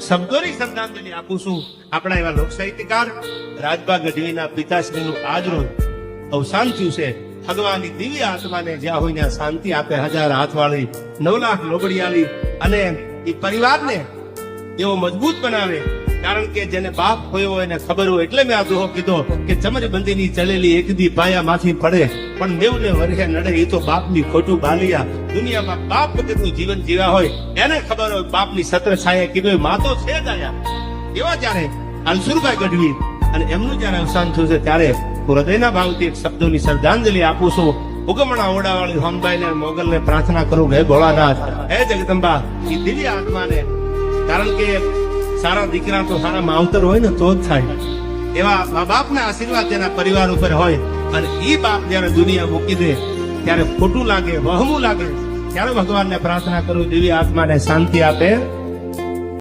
શબ્દોની શ્રદ્ધાંજલિ આપું છું આપણા એવા લોક સાહિત્યકાર રાજબા ગઢવીના પિતાશ્રીનું આજ રોજ અવસાન થયું છે. ભગવાનની દિવ્ય આત્માને જ્યાં હોય ત્યાં શાંતિ આપે. 1000 હાથવાળી 9 લાખ લોબડિયાળી અને એ પરિવારને એવો મજબૂત બનાવે. કારણ કે જેને બાપ હોયો હોય એને ખબર હોય. એટલે મેં આ દોહો કીધો કે ચમરબંધીની ચલેલી એકદી પાયા માંથી પડે પણ નેવને વરહે નડે. એ તો બાપની ખોટું બાલિયા. દુનિયામાં બાપ વગરનું જીવન જીવ્યા હોય એને ખબર હોય બાપની સત્ર છાયા કીધું માં તો છે જ આયા. એવા જયારે અનસુરભાઈ ગઢવી અને એમનું જયારે અવસાન થયું છે ત્યારે હૃદયના ભાવથી એક શબ્દોની શ્રદ્ધાંજલિ આપું છું. ઉગમણા ઓડાવાળી હોનબાઈ ને મોગલ ને પ્રાર્થના કરું હે ભોળાનાથ, હે જગદંબા, એ દિવ્ય આત્માને. કારણ કે સારા દીકરા તો સારા માવતર હોય ને તો જ થાય. એવા મા બાપના આશીર્વાદ તેના પરિવાર ઉપર હોય અને એ બાપ જયારે દુનિયા મૂકી દે ત્યારે ખોટું લાગે, વહમું લાગે. ત્યારે ભગવાનને પ્રાર્થના કરું દિવ્ય આત્માને શાંતિ આપે.